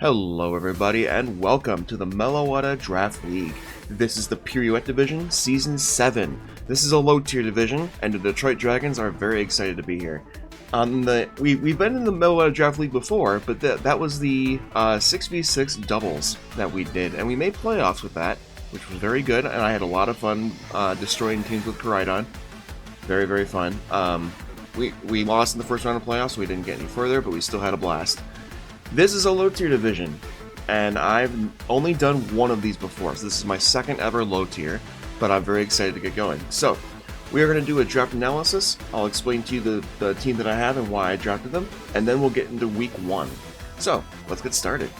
Hello everybody and welcome to the Meloetta Draftleague. This is the Pirouette Division, Season 7. This is a low-tier division, and the Detroit Dragons are very excited to be here. We've been in the Meloetta Draftleague before, but that was the 6v6 doubles that we did, and we made playoffs with that, which was very good, and I had a lot of fun destroying teams with Pecharunt. Very, very fun. We lost in the first round of playoffs, so we didn't get any further, but we still had a blast. This is a low-tier division, and I've only done one of these before, so this is my second ever low-tier, but I'm very excited to get going. So, we are going to do a draft analysis. I'll explain to you the team that I have and why I drafted them, and then we'll get into week 1. So, let's get started.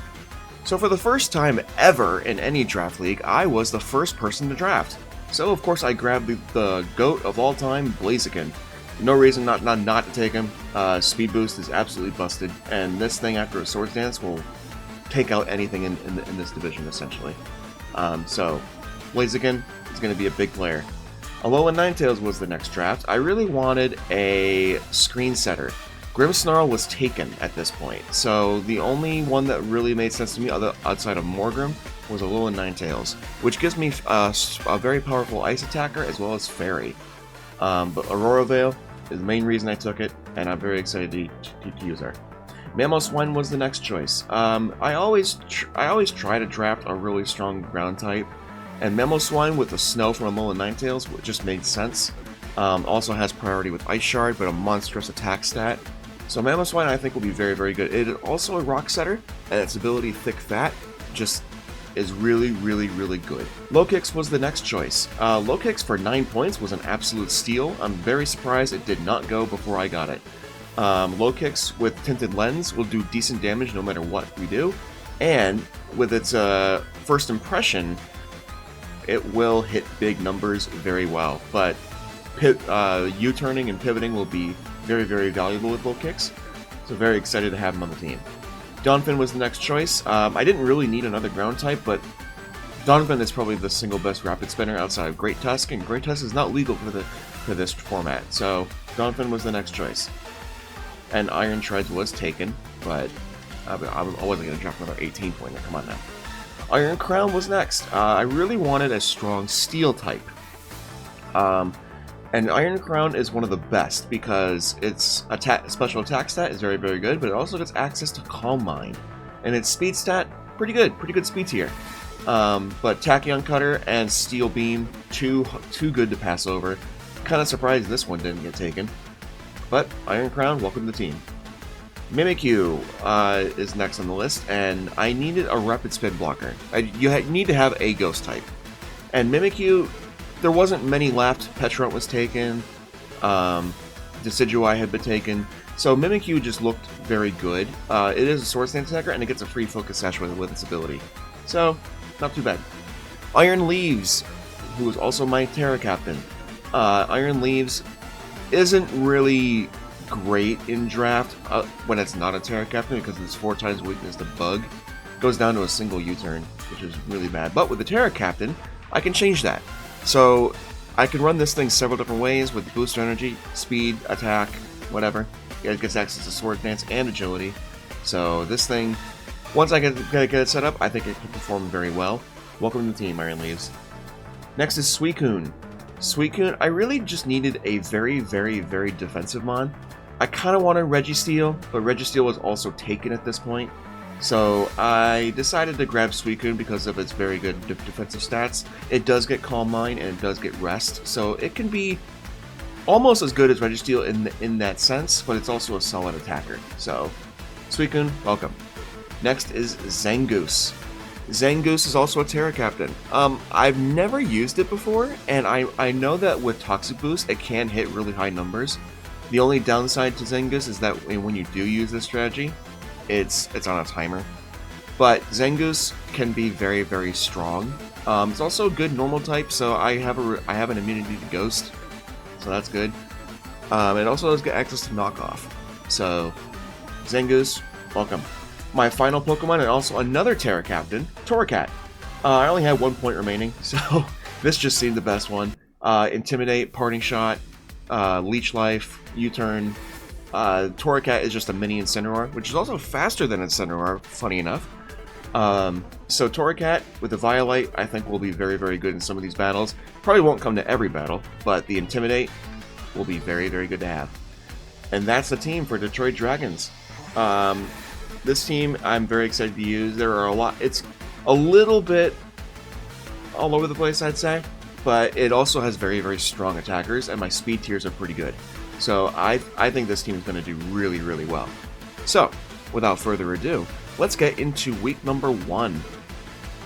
So for the first time ever in any draft league, I was the first person to draft. So of course I grabbed the GOAT of all time, Blaziken. No reason not to take him. Speed boost is absolutely busted, and this thing after a Swords Dance will take out anything in this division essentially. So Blaziken is going to be a big player. Alolan Ninetales was the next draft. I really wanted a screen setter. Grimmsnarl was taken at this point, so the only one that really made sense to me outside of Morgrim was Alolan Ninetales, which gives me a very powerful ice attacker as well as fairy. But Aurora Veil is the main reason I took it, and I'm very excited to use her. Mamoswine was the next choice. I always try to draft a really strong ground type, and Mamoswine with the snow from Alolan Ninetales just made sense. Also has priority with Ice Shard, but a monstrous attack stat. So Mamoswine I think will be very, very good. It is also a rock setter, and its ability Thick Fat just is really, really, really good. Lokix was the next choice. Lokix for 9 points was an absolute steal. I'm very surprised it did not go before I got it. Lokix with Tinted Lens will do decent damage no matter what we do, and with its first impression, it will hit big numbers very well. But U-turning and pivoting will be very, very valuable with Lokix, so very excited to have him on the team. Donphan was the next choice. I didn't really need another ground type, but Donphan is probably the single best rapid spinner outside of Great Tusk, and Great Tusk is not legal for this format, so Donphan was the next choice. And Iron Shreds was taken, but I wasn't going to drop another 18-pointer, come on now. Iron Crown was next. I really wanted a strong steel type. And Iron Crown is one of the best because its special attack stat is very, very good, but it also gets access to Calm Mind. And its speed stat, pretty good speed tier. But Tachyon Cutter and Steel Beam, too good to pass over. Kind of surprised this one didn't get taken. But Iron Crown, welcome to the team. Mimikyu is next on the list, and I needed a rapid spin blocker. You need to have a ghost type. And Mimikyu, there wasn't many left. Pecharunt was taken. Decidueye had been taken. So Mimikyu just looked very good. It is a Swords Dance attacker, and it gets a free Focus Sash with its ability. So, not too bad. Iron Leaves, who is also my Terra Captain. Iron Leaves isn't really great in draft when it's not a Terra Captain because it's 4 times weakness to Bug. Goes down to a single U-turn, which is really bad. But with the Terra Captain, I can change that. So, I can run this thing several different ways with booster energy, speed, attack, whatever. It gets access to Sword Dance and agility. So, this thing, once I get it set up, I think it can perform very well. Welcome to the team, Iron Leaves. Next is Suicune. Suicune, I really just needed a very, very, very defensive mon. I kind of wanted Registeel, but Registeel was also taken at this point. So I decided to grab Suicune because of its very good defensive stats. It does get Calm Mind and it does get Rest, so it can be almost as good as Registeel in that sense, but it's also a solid attacker. So Suicune, welcome. Next is Zangoose. Zangoose is also a Terra Captain. I've never used it before, and I know that with Toxic Boost it can hit really high numbers. The only downside to Zangoose is that when you do use this strategy, it's on a timer. But Zangoose can be very, very strong. It's also a good normal type, so I have an immunity to Ghost, so that's good. It also does get access to Knockoff. So Zangoose, welcome. My final Pokemon, and also another Terra Captain, Torracat. I only had 1 point remaining, so this just seemed the best one. Intimidate, Parting Shot, Leech Life, U-turn. Torracat is just a mini Incineroar, which is also faster than Incineroar, funny enough. So Torracat with the Violet, I think will be very, very good in some of these battles. Probably won't come to every battle, but the Intimidate will be very, very good to have. And that's the team for Detroit Dragons. This team I'm very excited to use. There are a lot. It's a little bit all over the place, I'd say, but it also has very, very strong attackers, and my speed tiers are pretty good. So I think this team is going to do really, really well. So, without further ado, let's get into week number 1.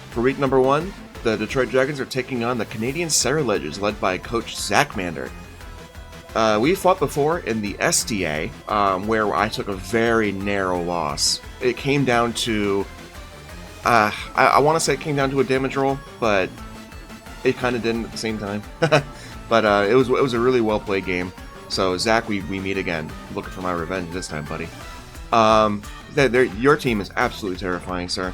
For week number 1, the Detroit Dragons are taking on the Canadian Ceruledges, led by Coach Zach Mander. We fought before in the SDA, where I took a very narrow loss. It came down to... I want to say it came down to a damage roll, but it kind of didn't at the same time. But it was a really well-played game. So, Zach, we meet again. Looking for my revenge this time, buddy. Your team is absolutely terrifying, sir.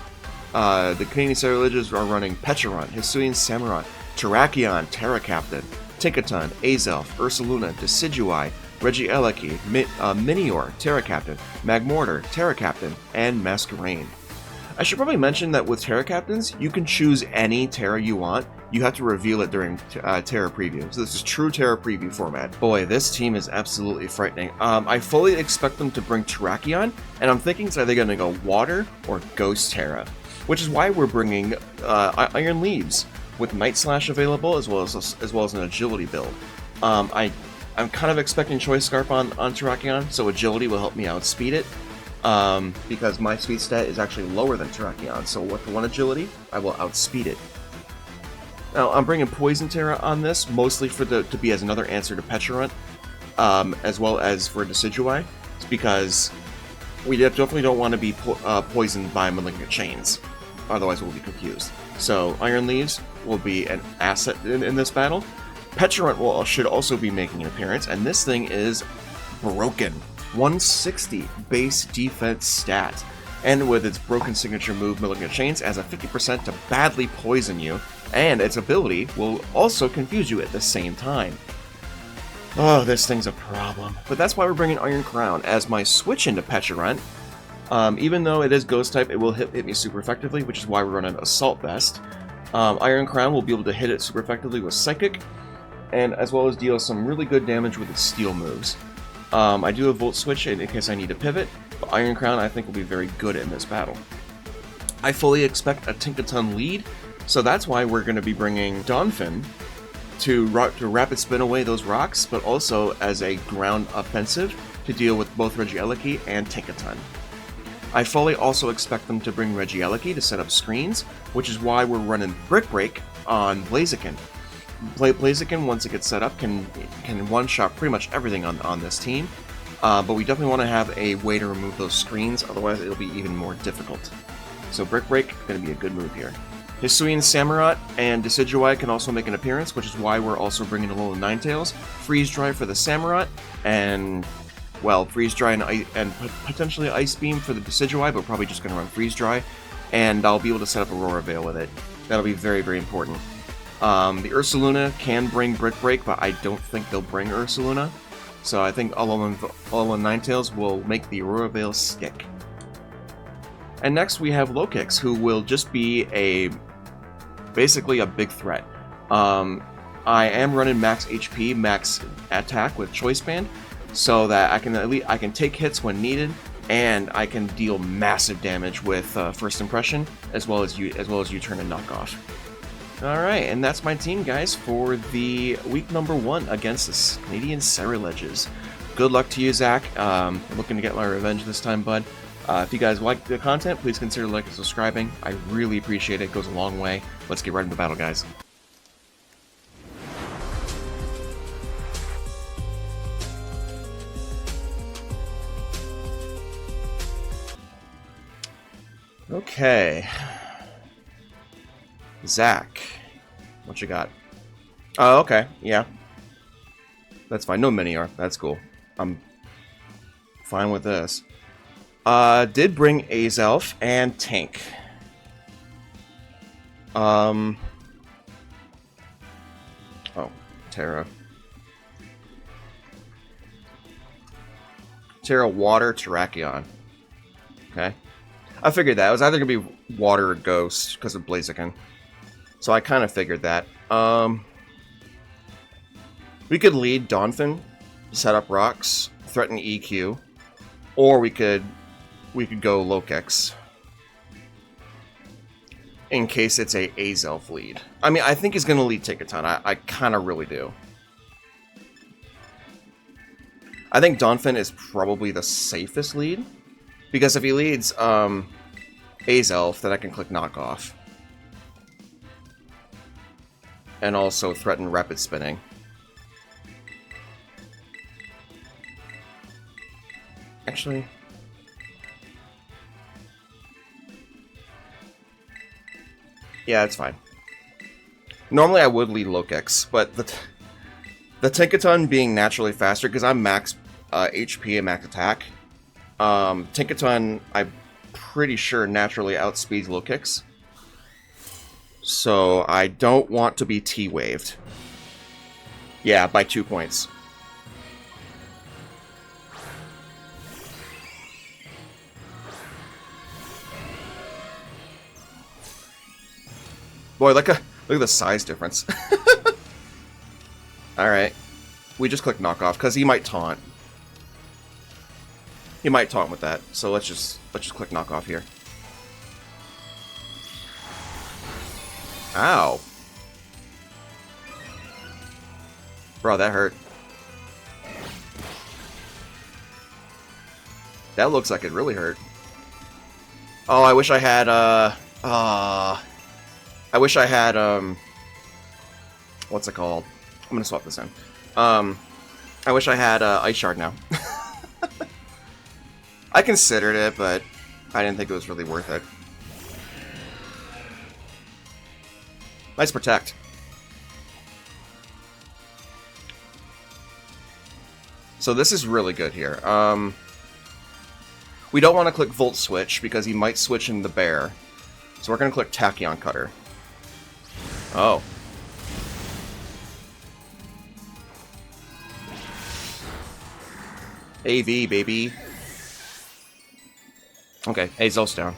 The Canadian Ceruledges are running Pecharunt, Hisuian Samurott, Terrakion, Terracaptain, Tinkaton, Azelf, Ursaluna, Decidueye, Regieleki, Minior, Terracaptain, Magmortar, Terracaptain, and Masquerain. I should probably mention that with Terracaptains, you can choose any Terra you want. You have to reveal it during Terra Preview. So this is true Terra Preview format. Boy, this team is absolutely frightening. I fully expect them to bring Terrakion, and I'm thinking it's either going to go Water or Ghost Terra, which is why we're bringing Iron Leaves with Night Slash available as well as an Agility build. I'm kind of expecting Choice Scarp on Terrakion, so Agility will help me outspeed it. Because my speed stat is actually lower than Terrakion, so with 1 Agility, I will outspeed it. Now, I'm bringing Poison Terra on this, mostly to be as another answer to Pecharunt, as well as for Decidueye, because we definitely don't want to be poisoned by Malignant Chains, otherwise we'll be confused. So, Iron Leaves will be an asset in this battle. Pecharunt should also be making an appearance, and this thing is broken. 160 base defense stat, and with its broken signature move Malignant Chains has a 50% to badly poison you, and its ability will also confuse you at the same time. Oh, this thing's a problem. But that's why we're bringing Iron Crown as my switch into Pecharunt. Even though it is Ghost type, it will hit me super effectively, which is why we're running Assault Vest. Iron Crown will be able to hit it super effectively with Psychic, and as well as deal some really good damage with its Steel moves. I do a Volt Switch in case I need to pivot, but Iron Crown I think will be very good in this battle. I fully expect a Tinkaton lead, so that's why we're going to be bringing Donphan to rapid spin away those rocks, but also as a ground offensive to deal with both Regieleki and Tinkaton. I fully also expect them to bring Regieleki to set up screens, which is why we're running Brick Break on Blaziken. Blaziken, once it gets set up, can one-shot pretty much everything on this team, but we definitely want to have a way to remove those screens, otherwise it'll be even more difficult. So Brick Break is going to be a good move here. Hisuian Samurott and Decidueye can also make an appearance, which is why we're also bringing Alolan Ninetales, Freeze Dry for the Samurott, and, well, Freeze Dry and potentially Ice Beam for the Decidueye, but probably just going to run Freeze Dry, and I'll be able to set up Aurora Veil with it. That'll be very, very important. The Ursaluna can bring Brick Break, but I don't think they'll bring Ursaluna. So I think Alolan Ninetales will make the Aurora Veil stick. And next we have Lokix, who will just be basically a big threat. I am running max HP, max attack with Choice Band, so that I can take hits when needed, and I can deal massive damage with First Impression, as well as U-turn and knockoff. Alright, and that's my team, guys, for the week number 1 against the Canadian Ceruledges. Good luck to you, Zach. I'm looking to get my revenge this time, bud. If you guys like the content, please consider liking and subscribing. I really appreciate it. It goes a long way. Let's get right into battle, guys. Okay. Zach, what you got? Oh, okay, yeah. That's fine. No Minior. That's cool. I'm fine with this. Did bring Azelf and Tank. Oh, Terra. Terra Water Terrakion. Okay. I figured that. It was either going to be Water or Ghost because of Blaziken. So I kind of figured that. We could lead Donphan, set up rocks, threaten EQ, or we could go Lokix in case it's a Azelf lead. I mean, I think he's going to lead Tinkaton. I kind of really do. I think Donphan is probably the safest lead, because if he leads Azelf, then I can click Knockoff. And also threaten Rapid Spinning. Actually... yeah, it's fine. Normally I would lead Lokix, but the Tinkaton being naturally faster, because I'm max HP and max attack, Tinkaton, I'm pretty sure, naturally outspeeds Lokix. So I don't want to be T-waved. Yeah, by 2 points. Boy, look at the size difference. Alright. We just click Knockoff, because he might taunt. He might taunt with that, so let's just click Knockoff here. Ow. Bro, that hurt. That looks like it really hurt. Oh, I wish I had, I wish I had, what's it called? I'm gonna swap this in. I wish I had, Ice Shard now. I considered it, but I didn't think it was really worth it. Nice Protect. So this is really good here. We don't want to click Volt Switch, because he might switch in the Bear. So we're going to click Tachyon Cutter. Oh. AV, baby. Okay, Azelf's down.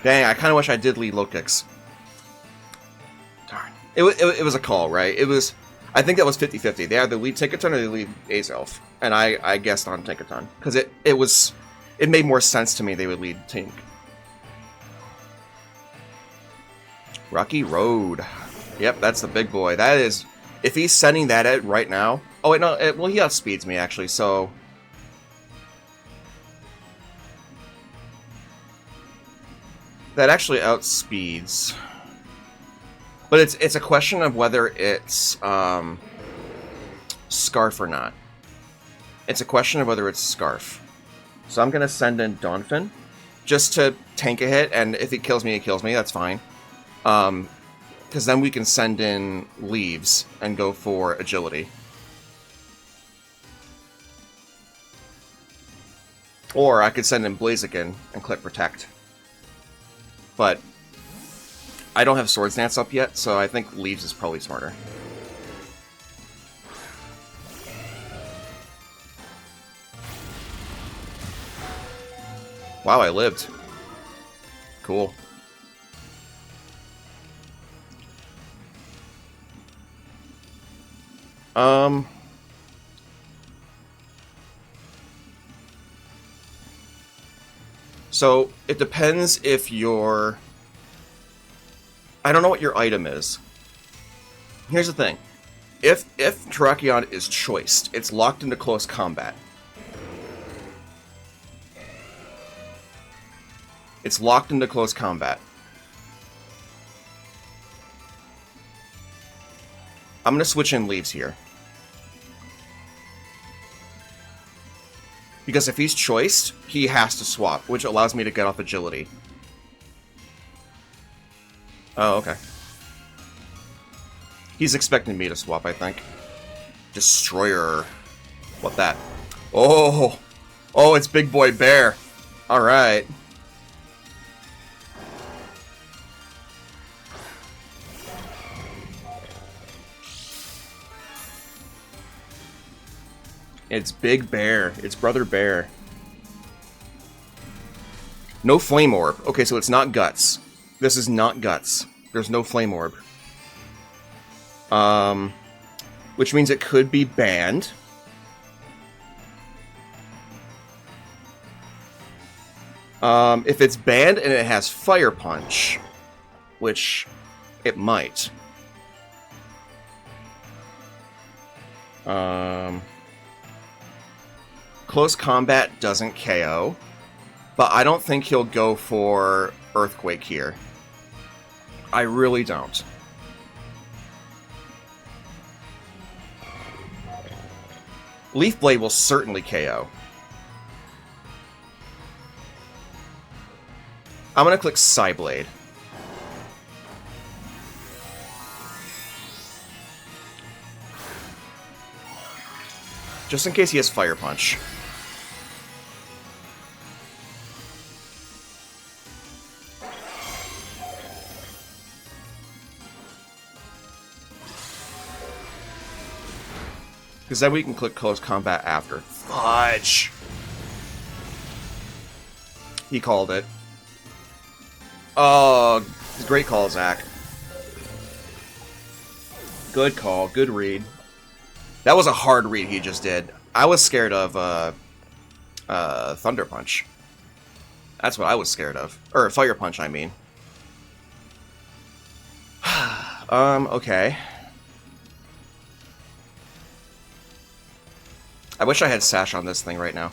Dang, I kind of wish I did lead Lokix. Darn. It was a call, right? It was... I think that was 50-50. They either lead Tinkaton or they lead Azelf. And I guessed on Tinkaton. Because it made more sense to me they would lead Tink. Rocky Road. Yep, that's the big boy. That is... If he's sending that at right now... Oh, wait, no. Well, he outspeeds me, actually, so... That actually outspeeds. But it's a question of whether it's Scarf or not. It's a question of whether it's Scarf. So I'm going to send in Donphan just to tank a hit, and if he kills me, he kills me. That's fine. Because then we can send in Leaves and go for Agility. Or I could send in Blaziken and click Protect. But I don't have Swords Dance up yet, so I think Leaves is probably smarter. Wow, I lived. Cool. So, it depends if you're... I don't know what your item is. Here's the thing. If Terrakion is choiced, it's locked into close combat. It's locked into close combat. I'm going to switch in Leaves here. Because if he's choiced, he has to swap, which allows me to get off Agility. Oh, okay. He's expecting me to swap, I think. Destroyer. What that? Oh! Oh, it's Big Boy Bear. Alright. It's Big Bear. It's Brother Bear. No Flame Orb. Okay, so it's not Guts. This is not Guts. There's no Flame Orb. Which means it could be banned. If it's banned and it has Fire Punch, which it might. Close Combat doesn't KO, but I don't think he'll go for Earthquake here. I really don't. Leaf Blade will certainly KO. I'm gonna click Psyblade. Just in case he has Fire Punch. Because then we can click Close Combat after. Fudge! He called it. Oh, great call, Zach. Good call, good read. That was a hard read he just did. I was scared of Thunder Punch. That's what I was scared of. Or Fire Punch, I mean. Okay. I wish I had Sash on this thing right now.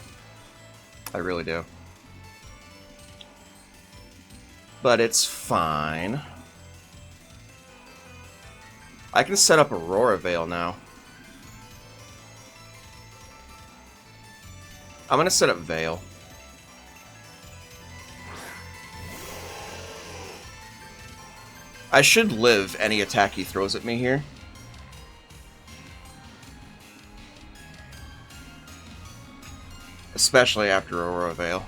I really do. But it's fine. I can set up Aurora Veil now. I'm gonna set up Veil. I should live any attack he throws at me here. Especially after Aurora Veil.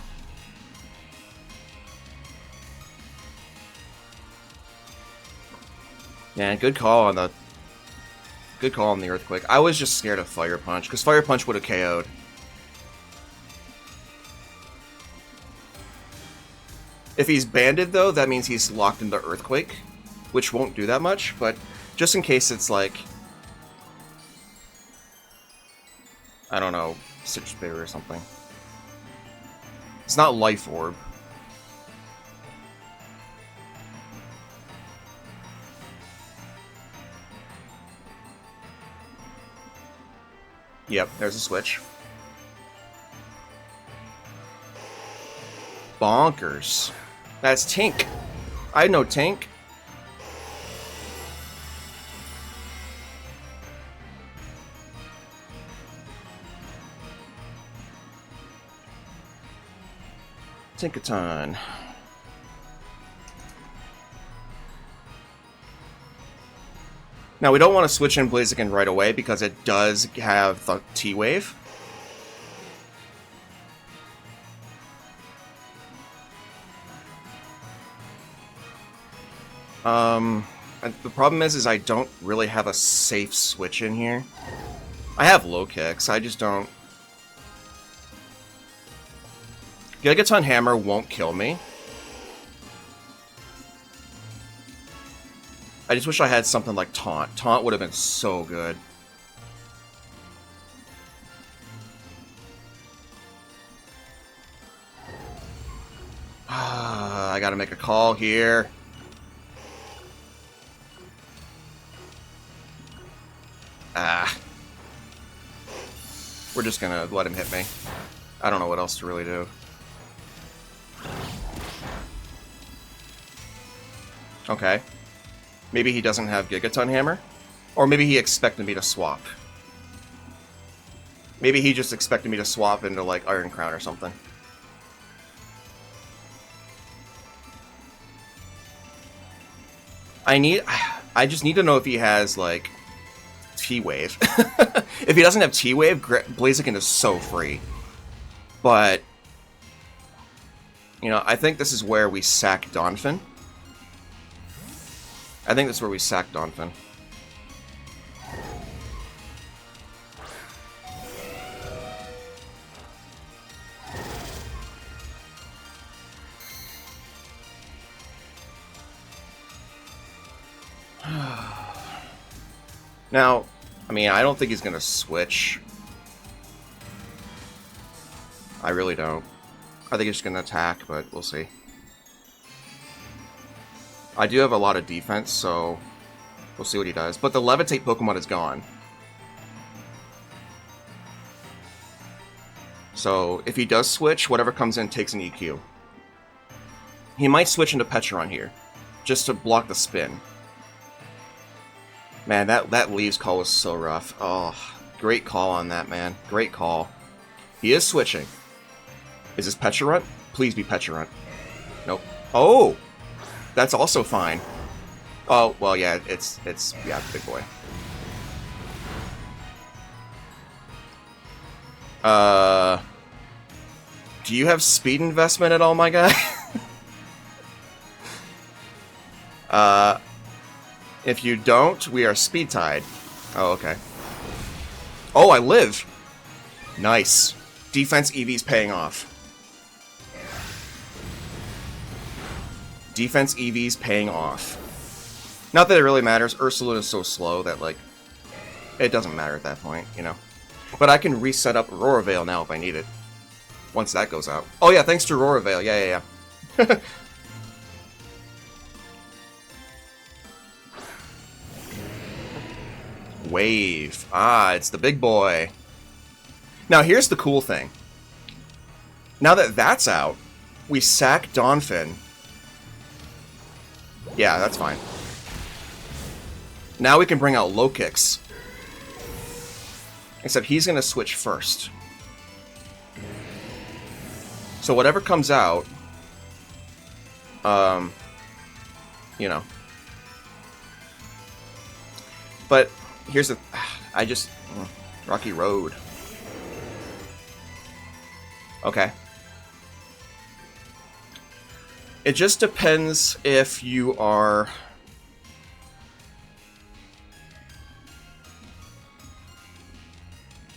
Yeah, good call on the Earthquake. I was just scared of Fire Punch, because Fire Punch would have KO'd. If he's banded, though, that means he's locked into Earthquake, which won't do that much, but just in case it's like, I don't know, Stitch Spitter or something. It's not Life Orb. Yep, there's a switch. Bonkers. That's Tink. I know Tink. Tinkaton. Now, we don't want to switch in Blaziken right away because it does have the T-Wave. And the problem is I don't really have a safe switch in here. I have Lokix, I just don't... Gigaton Hammer won't kill me. I just wish I had something like Taunt. Taunt would have been so good. I gotta make a call here. We're just gonna let him hit me. I don't know what else to really do. Okay. Maybe he doesn't have Gigaton Hammer? Or maybe he expected me to swap. Maybe he just expected me to swap into, like, Iron Crown or something. I just need to know if he has, like, T-Wave. If he doesn't have T-Wave, Blaziken is so free. But, you know, I think this is where we sack Donphan. I think that's where we sack Donphan. Now, I mean, I don't think he's gonna switch. I really don't. I think he's just gonna attack, but we'll see. I do have a lot of defense, so we'll see what he does. But the Levitate Pokemon is gone. So if he does switch, whatever comes in takes an EQ. He might switch into Pecharunt here, just to block the spin. Man, that Leaves call was so rough. Oh, great call on that, man. Great call. He is switching. Is this Pecharunt? Please be Pecharunt. Nope. Oh! That's also fine. Oh, well, yeah, it's yeah, big boy. Do you have speed investment at all, my guy? If you don't, we are speed tied. Oh, okay. Oh, I live! Nice. Defense EV's paying off. Defense EV's paying off. Not that it really matters. Ursaluna is so slow that, like, it doesn't matter at that point, you know? But I can reset up Aurora Veil now if I need it. Once that goes out. Oh yeah, thanks to Aurora Veil. Yeah. Wave. Ah, it's the big boy. Now here's the cool thing. Now that that's out, we sack Donphan. Yeah, that's fine. Now we can bring out Lokix. Except he's going to switch first. So whatever comes out, you know. But here's the... Rocky Road. Okay. It just depends if you are...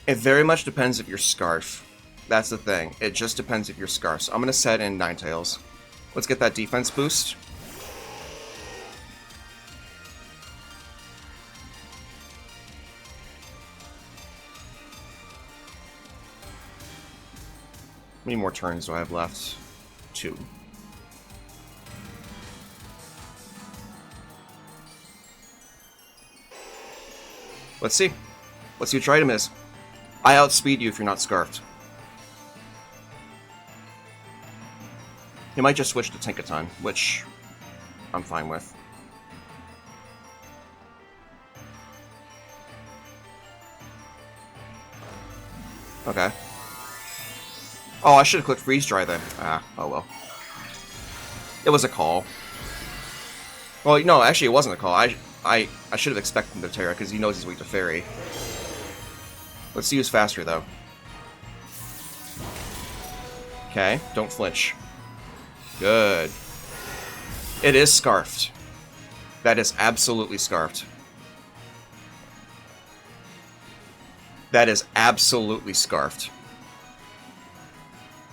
It very much depends if you're Scarf. That's the thing. It just depends if you're Scarf. So I'm going to set in Ninetales. Let's get that defense boost. How many more turns do I have left? 2. Let's see. Let's see what your item is. I outspeed you if you're not Scarfed. He might just switch to Tinkaton, which I'm fine with. Okay. Oh, I should have clicked Freeze Dry then. Ah, oh well. It was a call. Well, no, actually it wasn't a call. I should have expected him to Terra, because he knows he's weak to Fairy. Let's see who's faster, though. Okay, don't flinch. Good. It is Scarfed. That is absolutely Scarfed. That is absolutely Scarfed.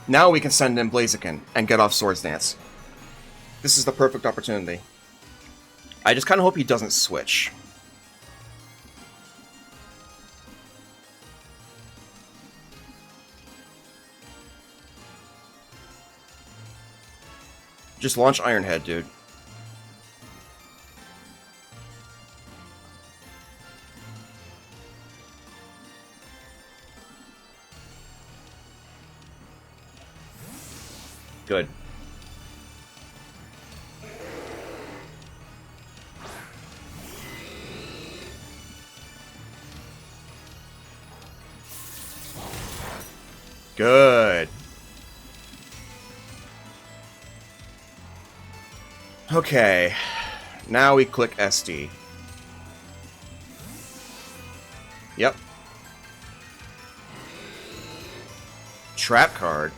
Now we can send in Blaziken and get off Swords Dance. This is the perfect opportunity. I just kind of hope he doesn't switch. Just launch Iron Head, dude. Good. Good. Okay. Now we click SD. Yep. Trap card.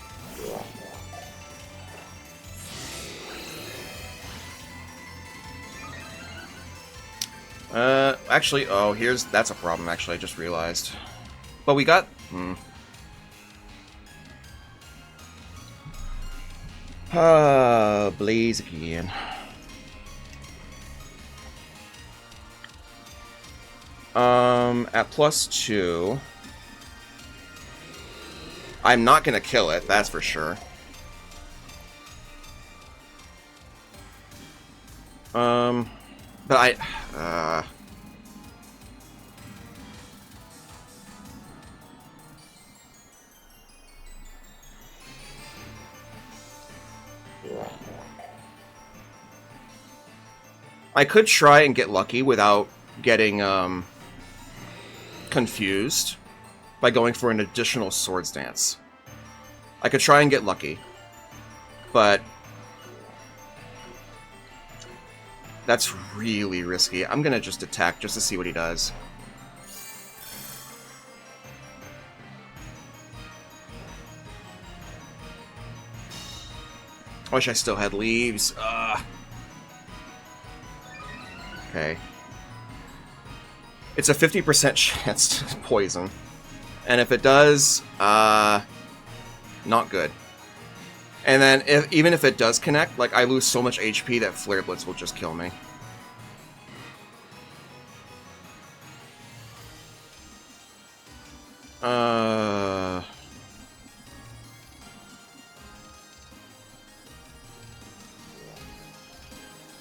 Actually, oh, that's a problem, actually, I just realized. But we got... Blaziken. At +2, I'm not gonna kill it, that's for sure. But I could try and get lucky without getting, confused by going for an additional Swords Dance. I could try and get lucky, but that's really risky. I'm gonna just attack just to see what he does. I wish I still had leaves. Okay. It's a 50% chance to poison. And if it does, not good. And then, even if it does connect, like, I lose so much HP that Flare Blitz will just kill me.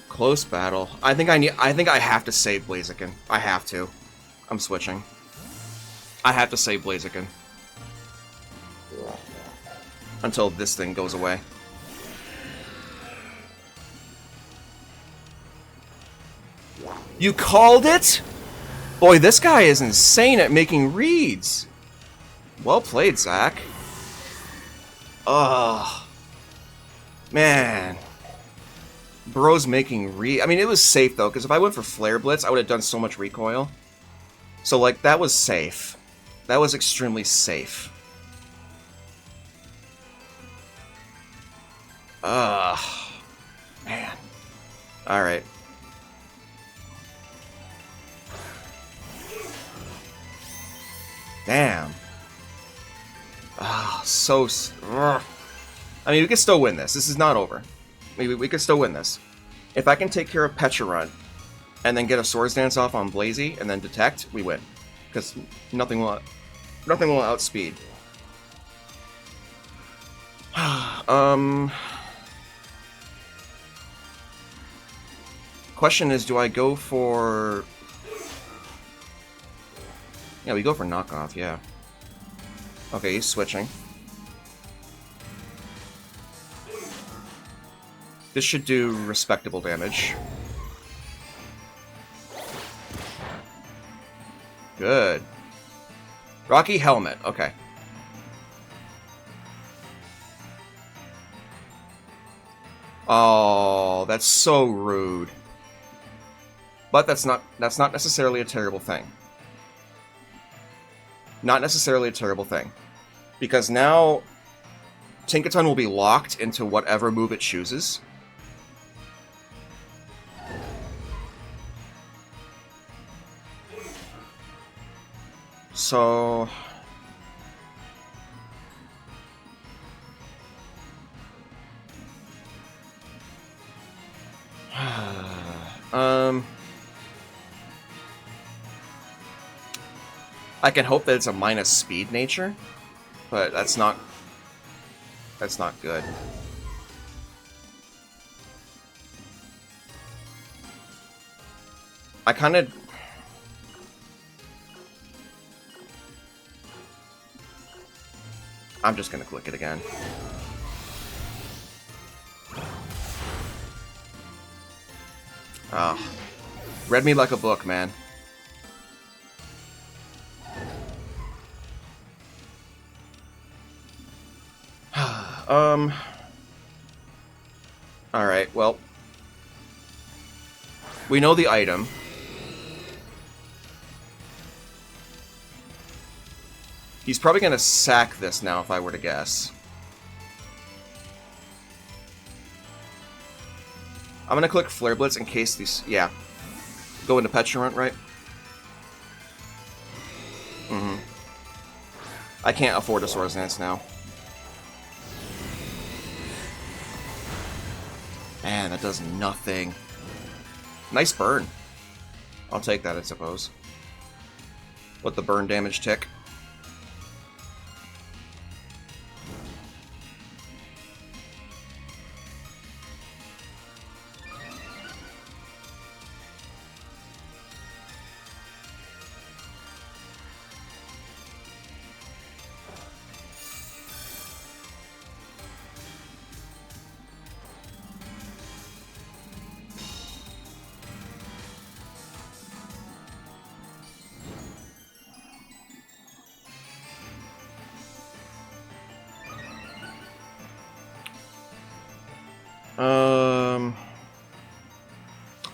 Close battle. I think I have to save Blaziken. I have to. I'm switching. I have to save Blaziken. Until this thing goes away. You called it? Boy, this guy is insane at making reads. Well played, Zach. Ugh. Man. Bro's making I mean, it was safe, though, because if I went for Flare Blitz, I would have done so much recoil. So, like, that was safe. That was extremely safe. Man. Alright. Damn. So... Ugh. I mean, we can still win this. This is not over. We could still win this. If I can take care of Pecharunt, and then get a Swords Dance off on Blazy, and then Detect, we win. Because nothing will outspeed. Question is, do I go for... Yeah, we go for knockoff, yeah. Okay, he's switching. This should do respectable damage. Good. Rocky Helmet, okay. Oh, that's so rude. But that's not necessarily a terrible thing. Not necessarily a terrible thing. Because now Tinkaton will be locked into whatever move it chooses. So... I can hope that it's a minus speed nature, but that's not good. I kind of... I'm just gonna click it again. Read me like a book, man. Alright, well. We know the item. He's probably gonna sack this now, if I were to guess. I'm gonna click Flare Blitz in case these... Yeah. Go into Pecharunt, right? Mm-hmm. I can't afford a Swords Dance now. Man, that does nothing. Nice burn. I'll take that, I suppose. with the burn damage tick.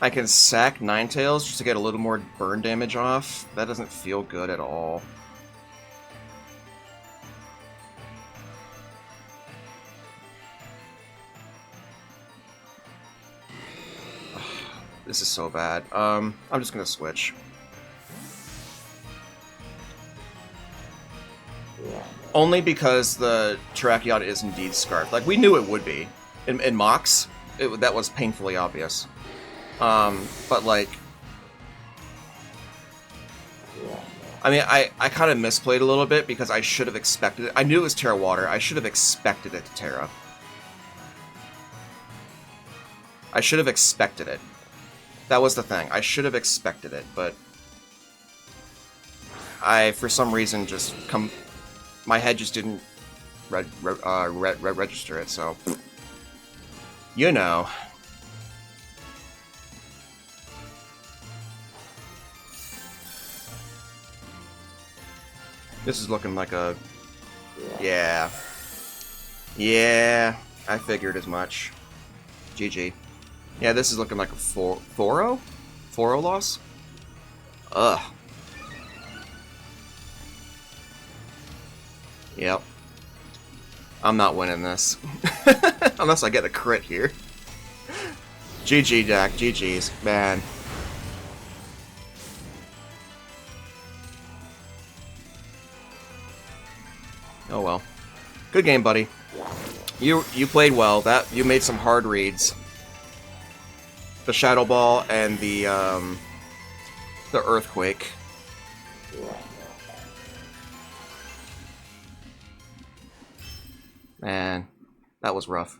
I can sack Ninetales just to get a little more burn damage off. That doesn't feel good at all. This is so bad. I'm just gonna switch. Only because the Terrakion is indeed Scarf. Like, we knew it would be. In Mox, that was painfully obvious. But like... I mean, I kind of misplayed a little bit because I should have expected it. I knew it was Terra Water. I should have expected it to Terra. I should have expected it. That was the thing. I should have expected it, but... I, for some reason, just my head just didn't register it, so... You know. This is looking like a... Yeah. Yeah, I figured as much. GG. Yeah, this is looking like a 4-0? 4-0 loss? Ugh. Yep. I'm not winning this. Unless I get a crit here. GG, Dak. GG's. Man. Oh well. Good game, buddy. You played well. You made some hard reads. The Shadow Ball and the Earthquake. Man, that was rough.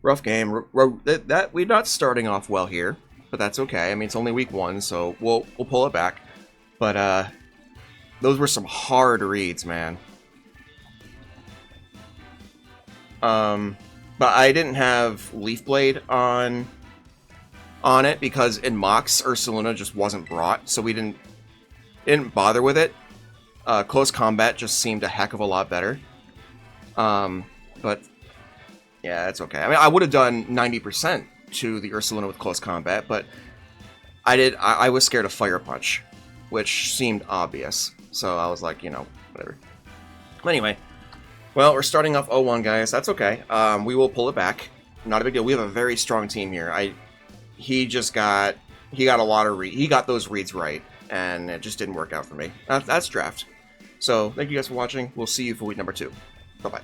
Rough game. We're not starting off well here, but that's okay. I mean, it's only week 1, so we'll pull it back. But those were some hard reads, man. But I didn't have Leaf Blade on it because in Mox, Ursaluna just wasn't brought, so we didn't bother with it. Close Combat just seemed a heck of a lot better. But yeah, it's okay. I mean, I would have done 90% to the Ursaluna with Close Combat, but I was scared of Fire Punch, which seemed obvious. So I was like, you know, whatever. Anyway, well, we're starting off 0-1, guys. That's okay. We will pull it back. Not a big deal. We have a very strong team here. He got a lot of he got those reads right, and it just didn't work out for me. That's draft. So thank you guys for watching. We'll see you for week number 2. Bye-bye.